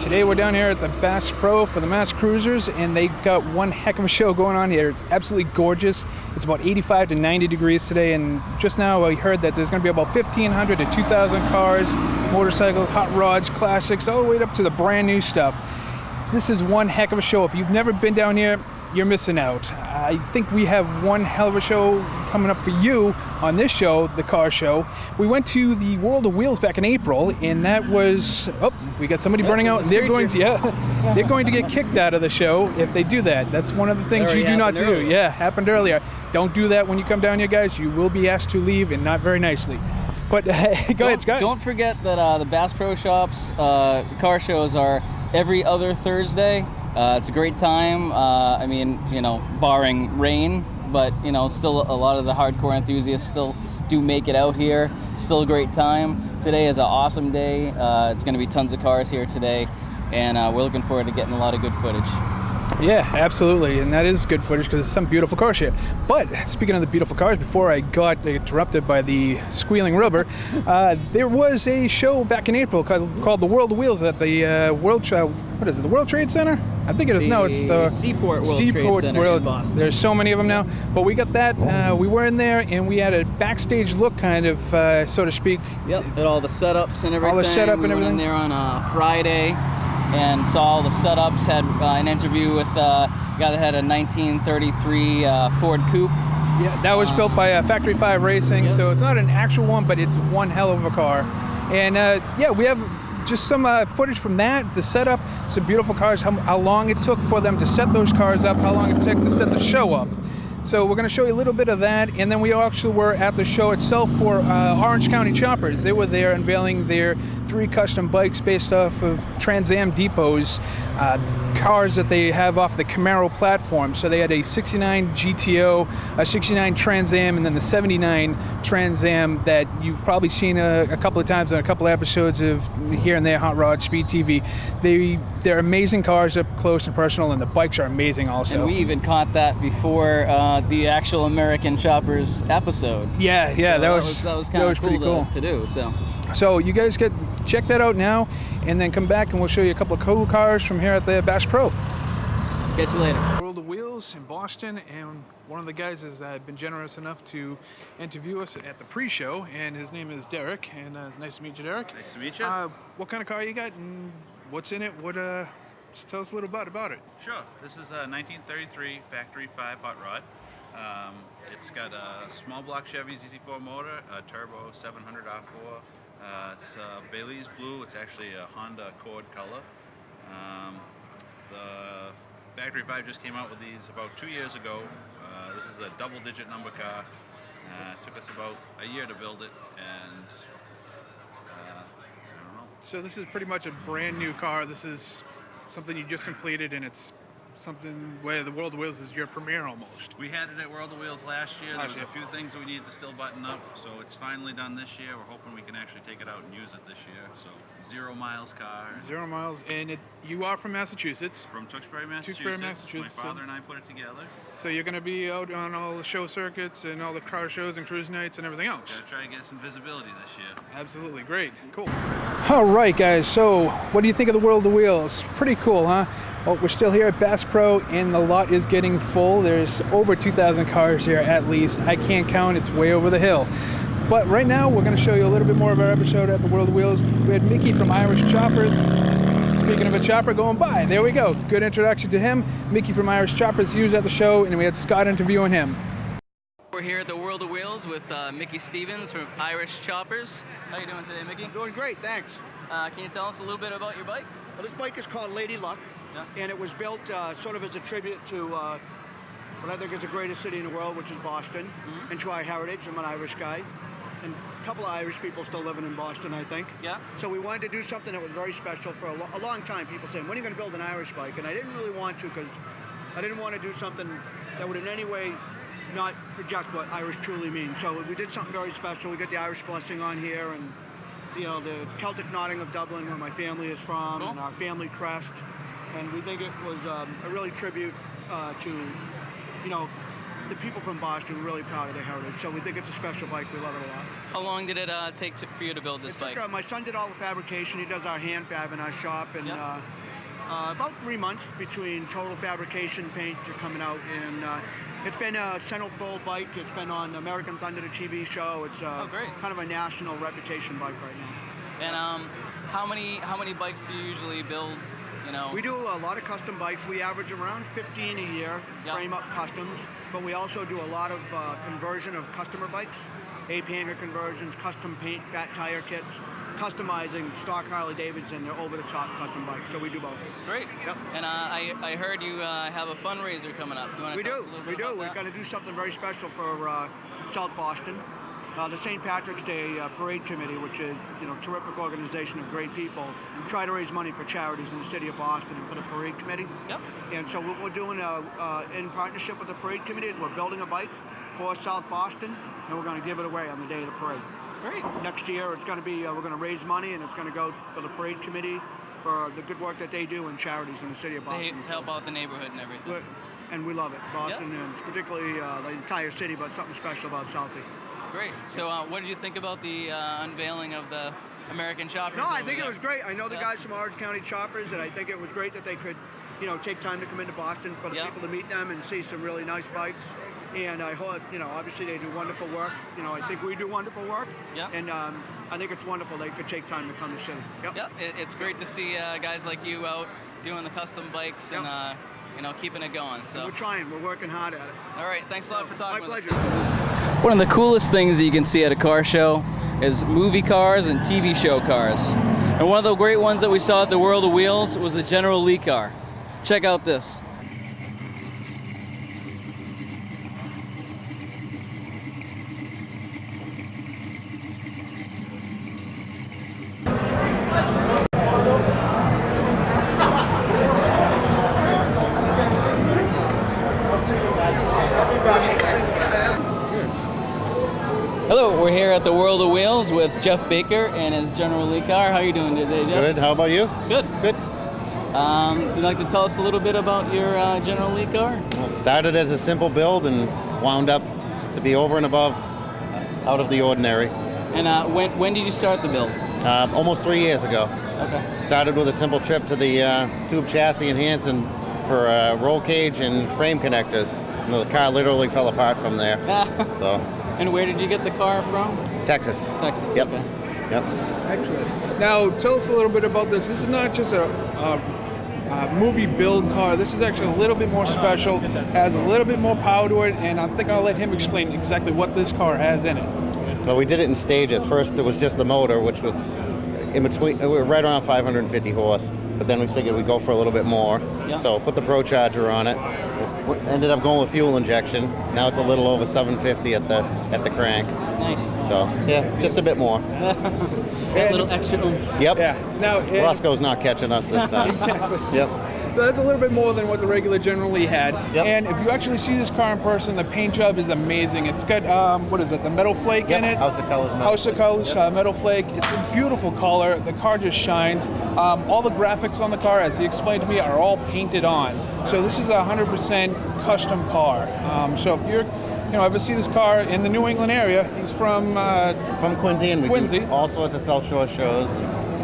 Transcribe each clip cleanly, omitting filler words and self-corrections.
Today we're down here at the Bass Pro for the Mass Cruisers, and they've got one heck of a show going on here. It's absolutely gorgeous. It's about 85 to 90 degrees today, and just now I heard that there's going to be about 1,500 to 2,000 cars, motorcycles, hot rods, classics, all the way up to the brand new stuff. This is one heck of a show. If you've never been down here, you're missing out. I think we have one hell of a show coming up for you on this show, the car show. We went to the World of Wheels back in April, and that was, oh, we got somebody burning out, and they're going to, they're going to get kicked out of the show if they do that. That's one of the things you do not do. Earlier. Yeah, happened earlier. Don't do that when you come down here, guys. You will be asked to leave, and not very nicely. But go ahead, Scott. Don't forget that the Bass Pro Shops car shows are every other Thursday. It's a great time. I mean, you know, barring rain, but you know, still a lot of the hardcore enthusiasts still do make it out here. Still a great time. Today is an awesome day. It's going to be tons of cars here today, and we're looking forward to getting a lot of good footage. Yeah, absolutely, and that is good footage because it's some beautiful cars here. But speaking of the beautiful cars, before I got interrupted by the squealing rubber, there was a show back in April called the World of Wheels at the what is it? The World Trade Center? I think it is. No, it's the Seaport World Trade Center in Boston. There's so many of them now, but we got that. We were in there, and we had a backstage look, kind of, so to speak. Yep, at all the setups and everything. All the setup and everything. We went in there on a Friday and saw all the setups, had an interview with a guy that had a 1933 Ford Coupe. Yeah, that was built by Factory 5 Racing, so it's not an actual one, but it's one hell of a car. And yeah, we have just some footage from that, the setup, some beautiful cars, how long it took for them to set those cars up, how long it took to set the show up. So we're going to show you a little bit of that, and then we actually were at the show itself for Orange County Choppers. They were there unveiling their 3 custom bikes based off of Trans Am Depot's cars that they have off the Camaro platform. So they had a 69 GTO, a 69 Trans Am, and then the 79 Trans Am that you've probably seen a couple of times on a couple of episodes of here and there, Hot Rod, Speed TV. They're amazing cars up close and personal, and the bikes are amazing also. And we even caught that before the actual American Choppers episode. Yeah, so that was kind of cool to do. So you guys check that out now, and then come back and we'll show you a couple of cool cars from here at the Bass Pro. Catch you later. World of Wheels in Boston, and one of the guys has been generous enough to interview us at the pre-show, and his name is Derek, and nice to meet you, Derek. Nice to meet you. What kind of car you got, and what's in it? Just tell us a little bit about it. Sure. This is a 1933 Factory 5 hot rod. It's got a small block Chevy ZZ4 motor, a turbo 700 R4. It's Bailey's blue. It's actually a Honda Accord color. The Factory 5 just came out with these about 2 years ago. This is a double-digit number car. It took us about a year to build it, and I don't know. So this is pretty much a brand new car. This is something you just completed, and it's something where the World of Wheels is your premiere almost. We had it at World of Wheels last year. There was a few things that we needed to still button up, so it's finally done this year. We're hoping we can actually take it out and use it this year. So 0 miles car. 0 miles, and you are from Massachusetts. From Tewksbury, Massachusetts. Tewksbury, Massachusetts. My father and I put it together. So you're going to be out on all the show circuits and all the car shows and cruise nights and everything else. Gotta try to get some visibility this year. Absolutely, great, cool. All right, guys. So what do you think of the World of Wheels? Pretty cool, huh? Well, we're still here at Bass Pro, and the lot is getting full. There's over 2,000 cars here at least. I can't count, it's way over the hill. But right now, we're gonna show you a little bit more of our episode at the World of Wheels. We had Mickey from Irish Choppers. Speaking of a chopper going by, there we go. Good introduction to him. Mickey from Irish Choppers, he was at the show, and we had Scott interviewing him. We're here at the World of Wheels with Mickey Stevens from Irish Choppers. How you doing today, Mickey? I'm doing great, thanks. Can you tell us a little bit about your bike? Well, this bike is called Lady Luck, and it was built sort of as a tribute to what I think is the greatest city in the world, which is Boston, and to our heritage. I'm an Irish guy, and a couple of Irish people still living in Boston, I think. Yeah. So we wanted to do something that was very special for a long time. People saying, when are you going to build an Irish bike? And I didn't really want to, because I didn't want to do something that would in any way not project what Irish truly means. So we did something very special. We got the Irish blessing on here, and you know, the Celtic knotting of Dublin, where my family is from, and our family crest. And we think it was a really tribute to, you know, the people from Boston are really proud of their heritage. So we think it's a special bike. We love it a lot. How long did it take for you to build this bike? My son did all the fabrication. He does our hand fab in our shop, and about 3 months between total fabrication, paint coming out, and it's been a centerfold bike. It's been on American Thunder, the TV show. It's kind of a national reputation bike right now. And how many bikes do you usually build? You know, we do a lot of custom bikes. We average around 15 a year, frame up customs, but we also do a lot of conversion of customer bikes, ape hanger conversions, custom paint, fat tire kits, customizing stock Harley Davidson, they're over-the-top custom bikes, so we do both. Great. Yep. And I heard you have a fundraiser coming up. We do. We're going to do something very special for South Boston. The St. Patrick's Day Parade Committee, which is a terrific organization of great people, try to raise money for charities in the city of Boston and for the Parade Committee. Yep. And so what we're doing in partnership with the Parade Committee is we're building a bike for South Boston, and we're going to give it away on the day of the parade. Great. Next year, it's going to be we're going to raise money, and it's going to go for the Parade Committee for the good work that they do in charities in the city of Boston. They help out the neighborhood and everything. And we love it, Boston, and particularly the entire city, but something special about Southie. Great. So what did you think about the unveiling of the American Choppers? No, I think it was great. I know the guys from Orange County Choppers, and I think it was great that they could, take time to come into Boston for the people to meet them and see some really nice bikes. And I hope, obviously they do wonderful work. I think we do wonderful work. Yeah. And I think it's wonderful they could take time to come to city. Yep. It's great to see guys like you out doing the custom bikes and keeping it going. So we're trying. We're working hard at it. All right. Thanks a lot for talking with us. My pleasure. One of the coolest things that you can see at a car show is movie cars and TV show cars. And one of the great ones that we saw at the World of Wheels was the General Lee car. Check out this. Hello, we're here at the World of Wheels with Jeff Baker and his General Lee car. How are you doing today, Jeff? Good. How about you? Good. Good. Would you like to tell us a little bit about your General Lee car? Well, it started as a simple build and wound up to be over and above, out of the ordinary. And when did you start the build? Almost 3 years ago. Okay. Started with a simple trip to the tube chassis in Hanson for roll cage and frame connectors. And the car literally fell apart from there. So. And where did you get the car from? Texas. Texas. Yep. Okay. Yep. Excellent. Now, tell us a little bit about this. This is not just a movie build car. This is actually a little bit more special, has a little bit more power to it, and I think I'll let him explain exactly what this car has in it. Well, we did it in stages. First, it was just the motor, which was in between. We were right around 550 horse, but then we figured we'd go for a little bit more. Yeah. So put the Pro Charger on it. Ended up going with fuel injection. Now it's a little over 750 at the crank. Nice. So yeah, just a bit more. A little extra oomph. Yep. Yeah. Now, Roscoe's not catching us this time. Exactly. Yep. So that's a little bit more than what the regular General Lee had. Yep. And if you actually see this car in person, the paint job is amazing. It's got, what is it, the metal flake in it? House of Colors metal. House of Colors metal flake. It's a beautiful color. The car just shines. All the graphics on the car, as he explained to me, are all painted on. So this is a 100% custom car. So if you're ever see this car in the New England area, he's from Quincy, and we Quincy. do all sorts of South Shore shows.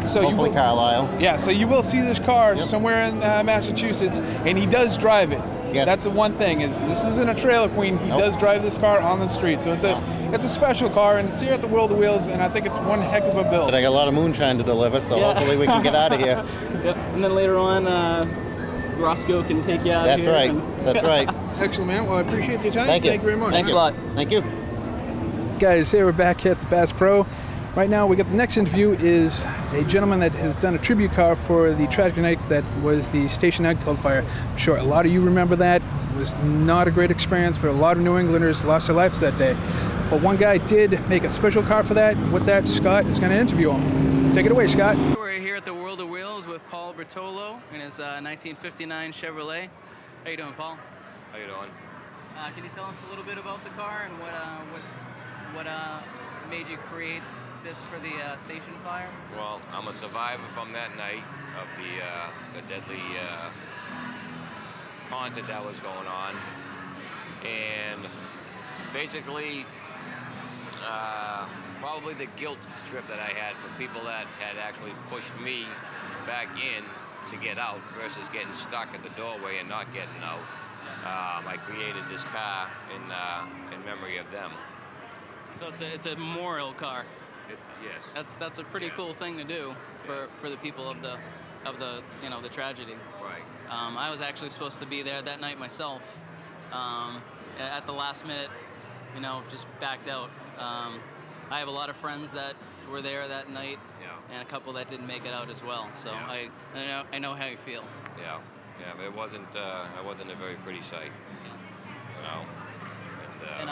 So Hopefully Carlisle. Yeah, so you will see this car somewhere in Massachusetts, and he does drive it. Yes. That's the one thing, is this isn't a trailer queen. He does drive this car on the street. So it's a special car, and it's here at the World of Wheels, and I think it's one heck of a build. But I got a lot of moonshine to deliver, so hopefully we can get out of here. Yep. And then later on, Roscoe can take you out That's here. right. That's right. Excellent, man. Well, I appreciate your time. Thank you. Thank you very much. Thanks a lot. Thank you. Guys, here we're back here at the Bass Pro. Right now, we got the next interview is a gentleman that has done a tribute car for the tragic night that was the Station nightclub fire. I'm sure a lot of you remember that. It was not a great experience for a lot of New Englanders, lost their lives that day. But one guy did make a special car for that. With that, Scott is going to interview him. Take it away, Scott. We're here at the World of Wheels with Paul Bertolo in his 1959 Chevrolet. How you doing, Paul? How you doing? Can you tell us a little bit about the car and what made you create this for the station fire? Well, I'm a survivor from that night of the deadly concert that was going on, And basically, probably the guilt trip that I had from people that had actually pushed me back in to get out versus getting stuck at the doorway and not getting out. I created this car in memory of them. So it's a memorial car. Yes. That's a pretty cool thing to do for the people of the the tragedy. Right. I was actually supposed to be there that night myself. At the last minute, just backed out. I have a lot of friends that were there that night, and a couple that didn't make it out as well. So I know how you feel. Yeah. It wasn't a very pretty sight. And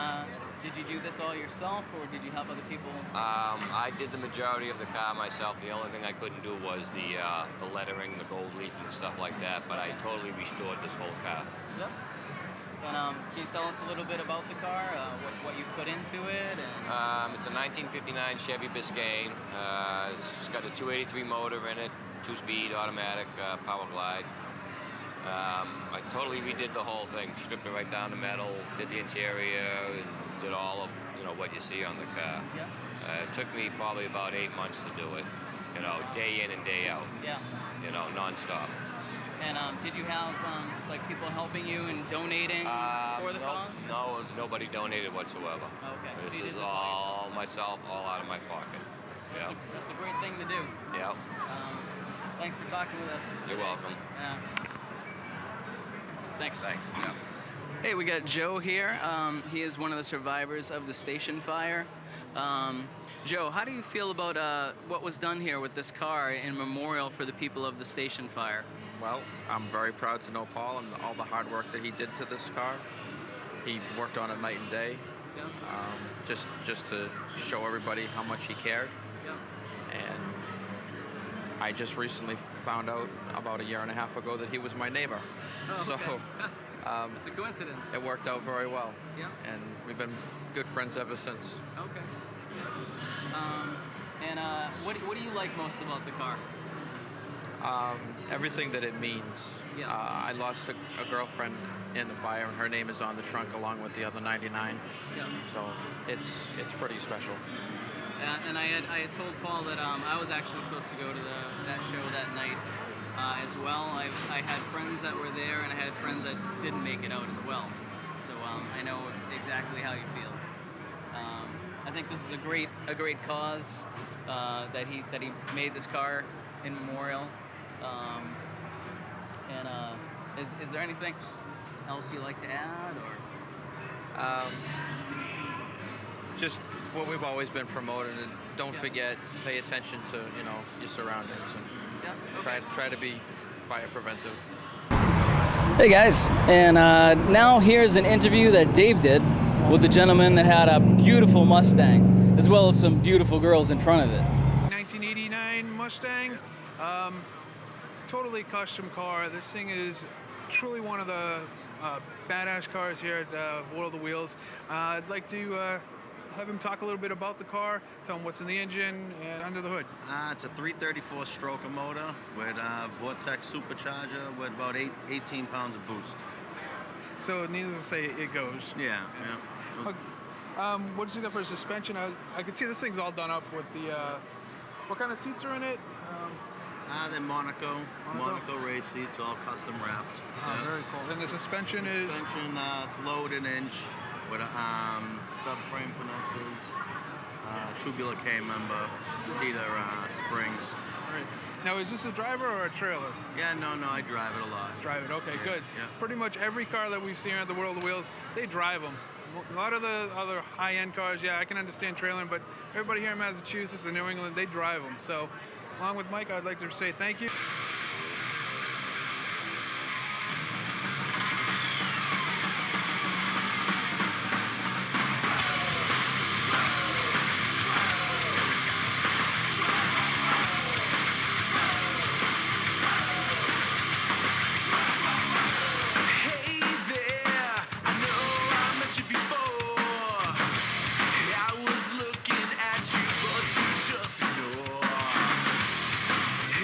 did you do this all yourself, or did you help other people? I did the majority of the car myself. The only thing I couldn't do was the lettering, the gold leaf and stuff like that, but I totally restored this whole car. Yep. And can you tell us a little bit about the car, what you put into it? And... It's a 1959 Chevy Biscayne. It's got a 283 motor in it, 2-speed automatic power glide. I totally redid the whole thing, stripped it right down to metal, did the interior, and did all of what you see on the car. Yeah. It took me probably about 8 months to do it, day in and day out. Yeah. Non-stop. And did you have like people helping you and donating for the cause? No, nobody donated whatsoever. Okay. This is all myself, all out of my pocket. Yeah. That's a great thing to do. Yeah. Thanks for talking with us. You're welcome. Yeah. Thanks. Yeah. Hey, we got Joe here. He is one of the survivors of the station fire. Joe, how do you feel about what was done here with this car in memorial for the people of the station fire? Well, I'm very proud to know Paul and all the hard work that he did to this car. He worked on it night and day, just to show everybody how much he cared. And I just recently found out about a year and a half ago that he was my neighbor. Oh, okay. So it's a coincidence. it worked out very well. Yeah. And we've been good friends ever since. Okay. And what do you like most about the car? Everything that it means. Yeah. I lost a girlfriend in the fire, and her name is on the trunk along with the other 99. Yeah. So it's pretty special. And I had told Paul that I was actually supposed to go to that show that night as well. I had friends that were there, and I had friends that didn't make it out as well. So I know exactly how you feel. I think this is a great cause that he made this car in memorial. Is there anything else you'd like to add, or? Just what we've always been promoting, and don't forget, pay attention to your surroundings, and try to be fire preventive. Hey guys, and now here's an interview that Dave did with the gentleman that had a beautiful Mustang, as well as some beautiful girls in front of it. 1989 Mustang, totally custom car. This thing is truly one of the badass cars here at World of Wheels. I'd like to have him talk a little bit about the car, tell him what's in the engine and under the hood. It's a 334 stroker motor with Vortex supercharger with about 18 pounds of boost. So needless to say, it goes. Yeah. What does it got for suspension? I can see this thing's all done up with the, what kind of seats are in it? They're Monaco race seats, all custom wrapped. Very cool. And the suspension is? Suspension, it's lowered an inch with a subframe connectors, tubular K-member, Steeder springs. All right. Now, is this a driver or a trailer? Yeah, no, I drive it a lot. Drive it, okay, good. Yeah. Pretty much every car that we've seen at the World of Wheels, they drive them. A lot of the other high-end cars, yeah, I can understand trailering, but everybody here in Massachusetts and New England, they drive them. So, along with Mike, I'd like to say thank you.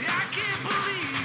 I can't believe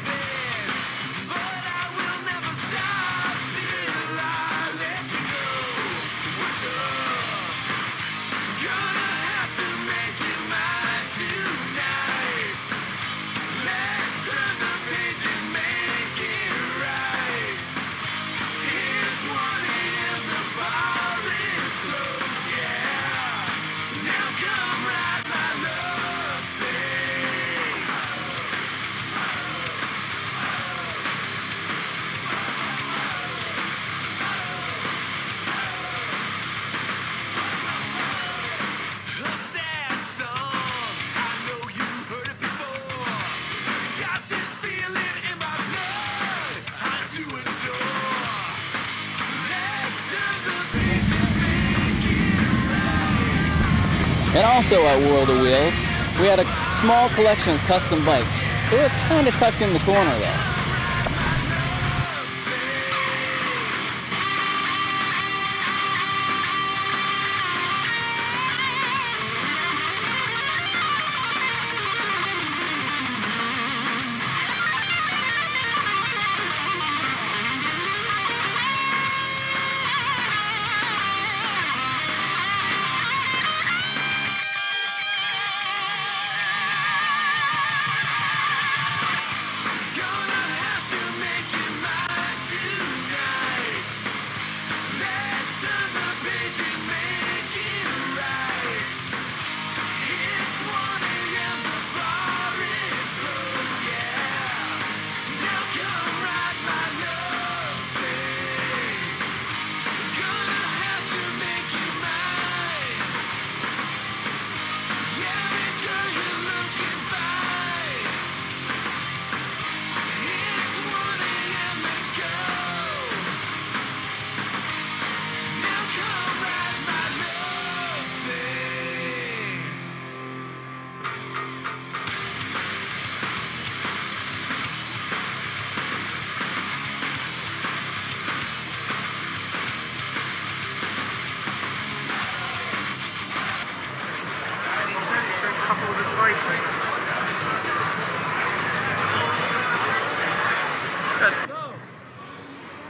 And also at World of Wheels, we had a small collection of custom bikes. They were kind of tucked in the corner though.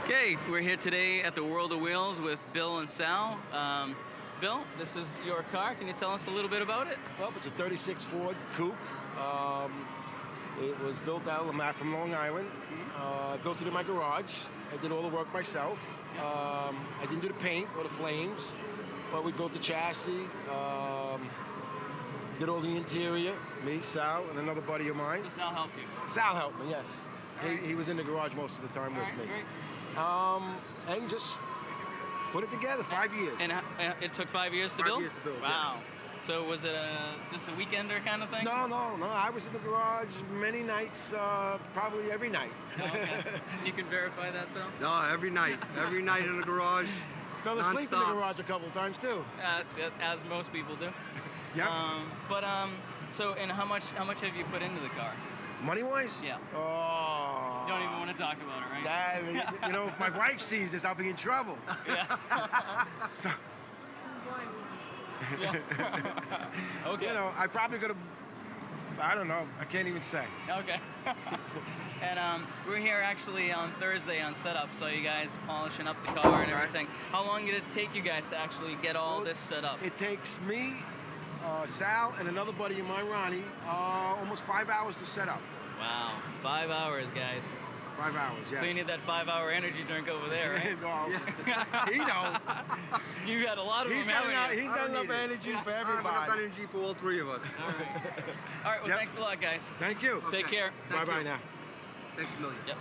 Okay, we're here today at the World of Wheels with Bill and Sal. Bill, this is your car. Can you tell us a little bit about it? Well, it's a 36 Ford Coupe. It was built out from Long Island. I built it in my garage. I did all the work myself. I didn't do the paint or the flames, but we built the chassis, did all the interior, me, Sal, and another buddy of mine. So Sal helped you? Sal helped me, yes. He was in the garage most of the time with me. Great. And just put it together, 5 years. And it took 5 years to build? 5 years to build, wow. yes. So was it just a weekender kind of thing? No. I was in the garage many nights, probably every night. Oh, okay. You can verify that, Sal? No, every night. Every night in the garage. Fell asleep in the garage a couple of times too. As most people do. Yeah. So how much have you put into the car? Money-wise? Yeah. Oh. You don't even want to talk about it, right? That, if my wife sees this, I'll be in trouble. Yeah. So, yeah. Okay. I probably could have, I don't know, I can't even say. Okay. And we're here actually on Thursday on setup, so you guys polishing up the car and everything. How long did it take you guys to actually get all this set up? It takes me, Sal, and another buddy of mine, Ronnie, almost 5 hours to set up. Wow, 5 hours, guys. 5 hours, yes. So you need that 5-hour energy drink over there, right? He knows. You got a lot of them, haven't you? He's got enough energy for everybody. I have enough energy for all three of us. All right, well, thanks a lot, guys. Thank you. Take care. Bye-bye now. Thanks a million. Yep.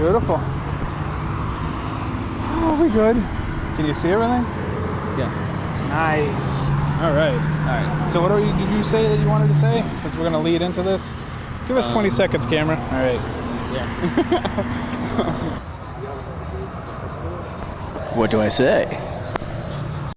Beautiful. Oh, we good. Can you see everything? Yeah. Nice. All right. So what did you say that you wanted to say? Since we're going to lead into this, give us 20 seconds, camera. All right. Yeah. What do I say?